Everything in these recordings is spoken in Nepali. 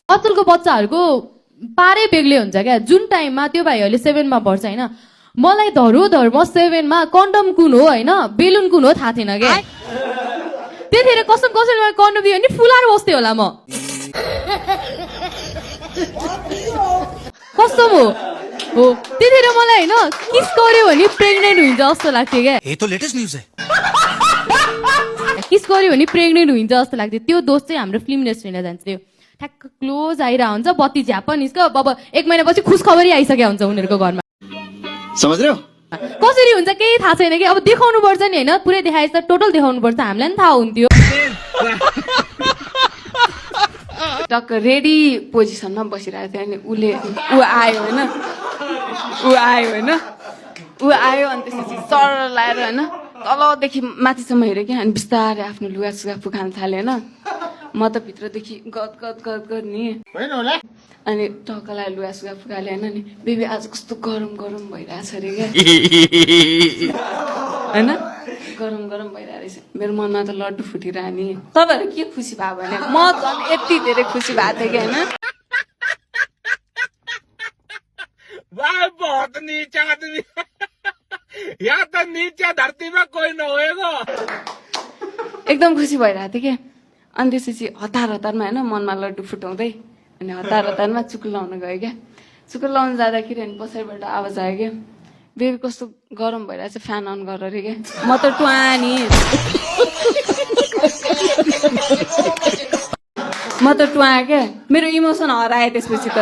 अचलको बच्चाहरूको पारै बेग्लै हुन्छ क्या। जुन टाइममा त्यो भाइहरूले 7 मा पढ्छ होइन, मलाई धरोधर म 7 मा कन्डम कुन हो होइन बेलुन कुन हो थाहा थिएन क्या। त्यतिखेर कसम कसैले मलाई कन्डम दियो भने फुलाएर बस्थेँ होला म। कसम हो त्यतिखेर मलाई होइन किस गर्यो भने प्रेग्नेन्ट हुन्छ जस्तो लाग्थ्यो क्या। ये तो लेटेस्ट न्यूज है। किस गर्यो भने प्रेग्नेन्ट हुन्छ जस्तो लाग्थ्यो। त्यो दोष चाहिँ हाम्रो फिल्म इन्डस्ट्रीमा जान्थ्यो। ठ्याक्क क्लोज आइरहेको हुन्छ, बत्ती झ्याप निस्क्यो, अब 1 महिनापछि खुसखबरी आइसक्यो हुन्छ उनीहरूको घरमा। समझ रहे हो? कसरी हुन्छ केही थाहा छैन कि। अब देखाउनु पर्छ नि होइन, पुरै देखाएछ त टोटल देखाउनु पर्छ, हामीलाई नि थाहा हुन्थ्यो। टक्क रेडी पोजिसनमा बसिरहेको थियो अनि ऊ आयो होइन ऊ आयो अनि त्यसपछि सर लाएर होइन तलदेखि माथिसम्म हेऱ्यो क्या। अनि बिस्तारै आफ्नो लुगा सुगा फुकाल्न थाल्यो होइन। म त भित्रदेखि गद गद गद गद नि अनि टक्कलाई लुगा सुगा फुकाल्यो होइन। नि बेबी आज कस्तो गरम गरम भइरहेछ अरे क्या होइन, गरम गरम भइरहेछ। मेरो मनमा त लड्डु फुटिरह नि। तपाईँहरू के खुसी भयो भने म झन् यति धेरै खुसी भएको थिएँ कि होइन। बहुत नीचा आदमी यहाँ त नीचे धरतीमा कोही नहोएको। एकदम खुसी भइरहेको थियो कि। अनि त्यसपछि हतारमा होइन मनमा लड्डु फुटाउँदै अनि हतारमा चुकुल लाउन गयो क्या। चुकुल लाउन जाँदाखेरि अनि पछाडिबाट आवाज आयो क्या, बेबी कस्तो गरम भइरहेछ फ्यान अन गर अरे क्या। म त टुवानी क्या। मेरो इमोसन हरायो त्यसपछि त।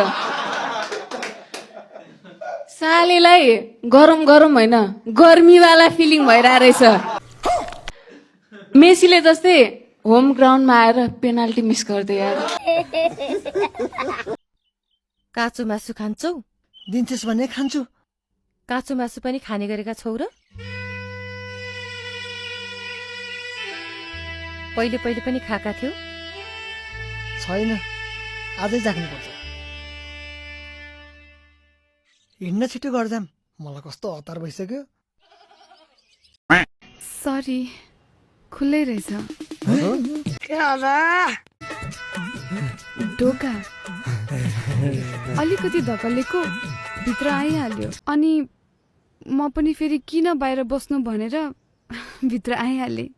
सालेलाई गरम गरम होइन गर्मीवाला फिलिङ भइरहेको रहेछ। मेसीले जस्तै होम ग्राउन्डमा आएर पेनाल्टी मिस गर्दै यार। काँचो मासु खान्छौ? दिन्छस् भने खान्छु। काँचो मासु पनि खाने गरेका छौ र? पहिले पनि खाएका थियौ? छैन, आजै जाग्नुपर्छ। हिँड्न छिटो गर्दाम, मलाई कस्तो हतार भइसक्यो। सरी, खुल्लै रहेछ। ढोका अलिकति धकलेको भित्र आइहाल्यो। अनि म पनि फेरि किन बाहिर बस्नु भनेर भित्र आइहालेँ।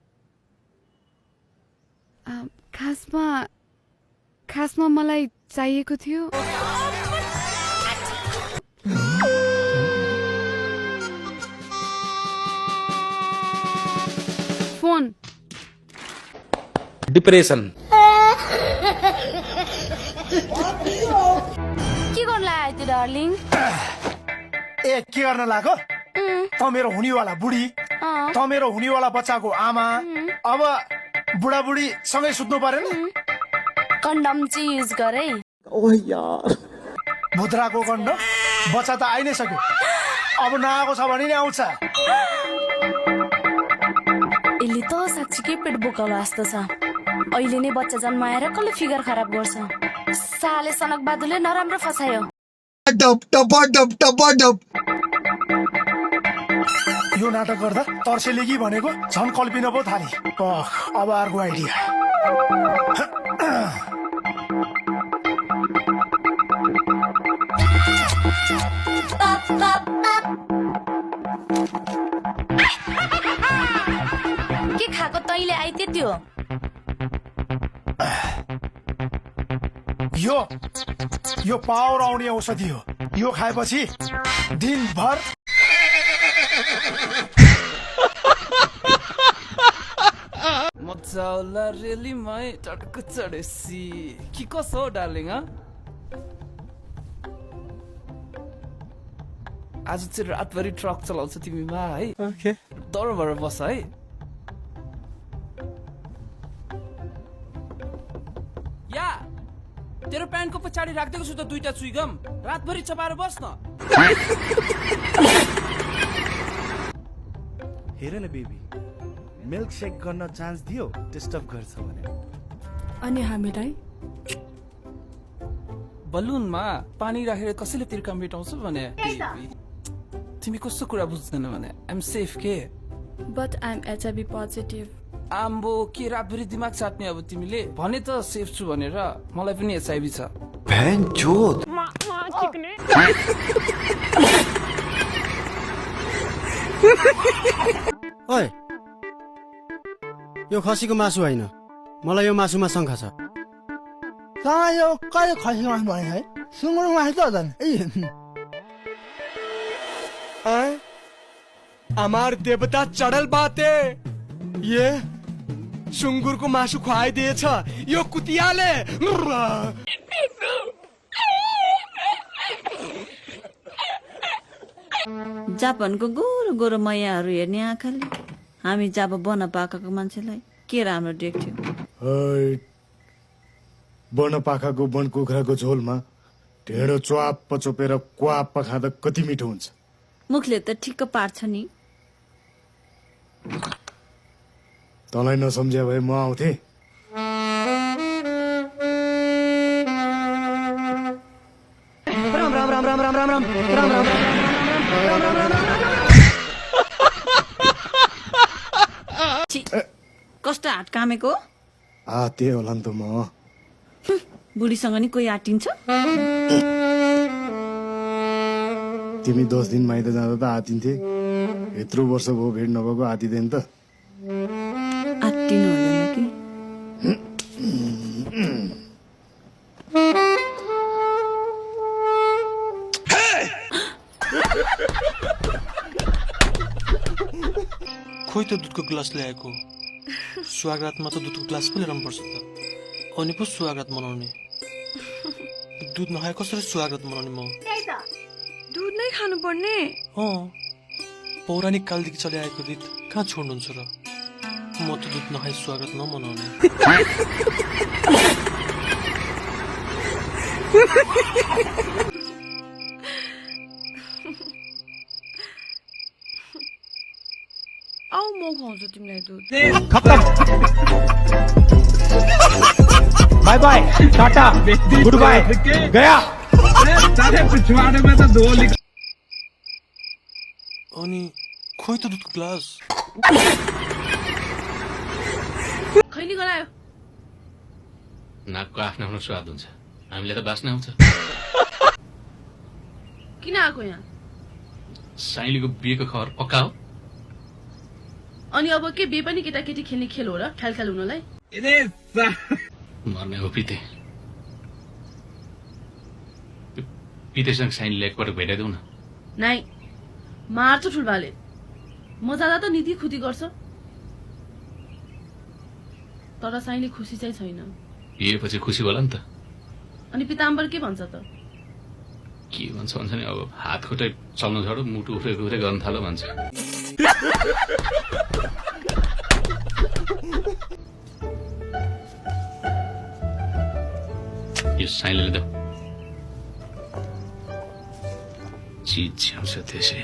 खासमा मलाई चाहिएको थियो फोन। डिप्रेसन के गर्न लाग्यो त्यो डार्लिङ? ए के गर्न लाग्यो? त मेरो हुनेवाला बुढी, त मेरो हुनेवाला बच्चाको आमा, अब बुढाबुढी सँगै सुत्नु परेन? कन्डम चाहिँ युज गरे। भुत्राको कन्डम बच्चा त आइ नै सक्यो, अब नआएको छ भने नि आउँछ। यसले त साँच्चीकै पेट बोकाउला जस्तो छ। अहिले नै बच्चा जन्माएर कसले फिगर खराब गर्छ? साले सनक बहादुरले नराम्रो फसायो। यो नाटक गर्दा तर्सेली कि भनेको झन् कल्पिन पो थाली। अब अर्को आइडिया। के खाएको तैँले आइते त्यो? यो पावर आउने औषधि हो। यो खाएपछि दिनभर मजाउला रेलीमै टटक चढेसी कि कसो डार्लिङ? आज चाहिँ रातभरि ट्रक चलाउँछ तिमीमा है? डर भएर बस है। या तेरो प्यान्टको पछाडि राखिदिएको छु त 2टा चुइगम, रातभरि चपाएर बस न। हेर न बेबी, मिल्क शेक गर्न चान्स दियो, डिस्टर्ब गर्छ भने। अनि हामीलाई बलुनमा पानी राखेर कसैले तिर्का मेटाउँछ भने? तिमी कस्तो कुरा बुझ्दैन भने? आइएम सेफ के? But I am HIV positive. आम्बो के रातभरि दिमाग चाट्ने अब तिमीले भने त सेफ छु भनेर। मलाई पनि एचआईभी छ। ओए यो खसीको मासु होइन मलाई यो मासुमा शङ्का छ यो कहिले खसीको मासु भने है सुँगुरको मासु त झन् আমার দেবতা চড়ল বাতে ये सुँगुरको मासु खुवाइदिएछ यो कुतियाले जापानको गोरो गोरो मैयाहरू हेर्ने आँखाले हामी जब बन पाकाको मान्छेलाई के राम्रो देख्थ्यो बन पाखाको वन कुखुराको झोलमा ढेँडो च्वाप्प चोपेर क्वाप्प खाँदा कति मिठो हुन्छ मुखले त ठिक्क पार्छ नि तँलाई नसम्झ्या भए म आउँथे कस्तो हात कामेको त्यही होला नि त म बुढीसँग नि कोही आटिन्छ तिमी 10 दिन माइत जाँदा त आतिन्थे यत्रो वर्ष भयो भेट नभएको आतिदैन त आत्तिनु हुँदैन कि खोइ त दुधको ग्लास ल्याएको स्वागतमा त दुधको ग्लास पनि ल्याउनु पर्छ त अनि पो स्वागत मनाउने दुध नखाए कसरी स्वागत मनाउने म दुध नै खानु पर्ने पौराणिक कालदेखि चलिआएको रीत कहाँ छोड्नुहुन्छ र म त दुध नखाई स्वागत नमनाउने आऊ म खुवाउँछु तिमीलाई दुध bye bye ta-ta good bye गया अनि खोइ त दुधको ग्लास खैली गरायो नाकको आफ्नो आफ्नो स्वाद हुन्छ हामीले त बास्न आउँछ किन आएको यहाँ साइलीको बिहेको खबर पक्का हो अनि अब के बे पनि केटाकेटी खेल्ने खेल हो र ख्याल ख्याल हुनलाई मर्ने हो पिते पितेसँग साइलीलाई एकपटक भेटाइदेऊ न नाइ मार्छ ठुलबाले म जाँदा त नीति खुदी गर्छ तर साइली खुसी चाहिँ छैन बिहेपछि खुसी होला नि त अनि पिताम्बर के भन्छ त के भन्छ नि अब हात खुट्टै चल्न छोडो मुटु उफ्रेको उफ्रे गर्न थालो भन्छ यो साइलीले देऊ चिज छ्याउँछ त्यसै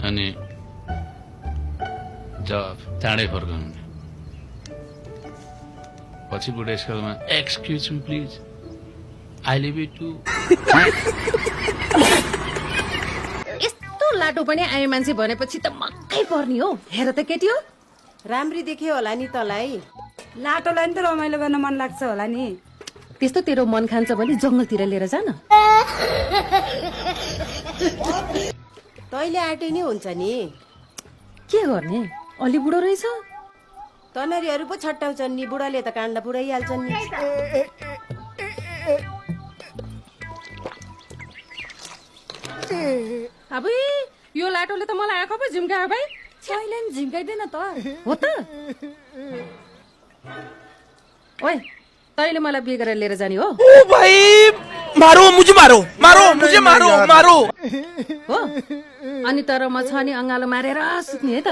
अनि जवाब चाँडै फर्काउनु पछि बुढेसकालमा excuse me please I leave you to यस्तो लाटो पनि आए मान्छे भनेपछि त मक्कै पर्ने हो हेर त केटी हो राम्री देख्यो होला नि तँलाई लाटोलाई नि त रमाइलो गर्न मन लाग्छ होला नि त्यस्तो तेरो मन खान्छ भने जंगलतिर लिएर जान तैले आँटे नि हुन्छ नि के गर्ने अलि बुढो रहेछ तनरीहरू पो छट्टाउँछन् नि बुढाले त काण्ड पुऱ्याइहाल्छन् नि अब यो लाटोले त मलाई आँखा पो झिम्कायो भाइ छैले नि झिम्काइदेन त हो त ओए तैले मलाई बिहे गरेर लिएर जाने हो ओ भाइ मारो मुझे मारो मारो मुझे मारो मारो हो अनि तर म छ नि अङ्गालो मारेर सुत्ने है त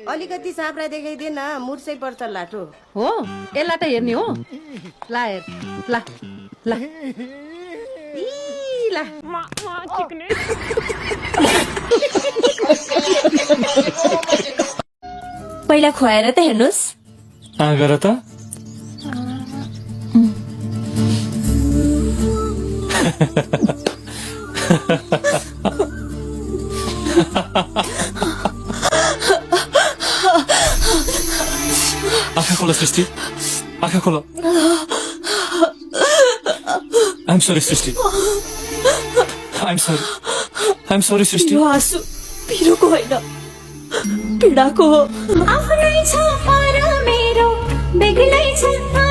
अलिकति साँप्रा देखाइदिएन मुर्सै पर्छ लाटो हो यसलाई त हेर्ने हो ला हेर ला ला ला पहिला खुवाएर त हेर्नुहोस् गर त आँखा खोला सृष्टि आँखा खोला I'm sorry Srishti I'm sorry Srishti यो आँसु पिरोको होइन पीडाको हो आफ्नै छ पर मेरो बेग्लै छ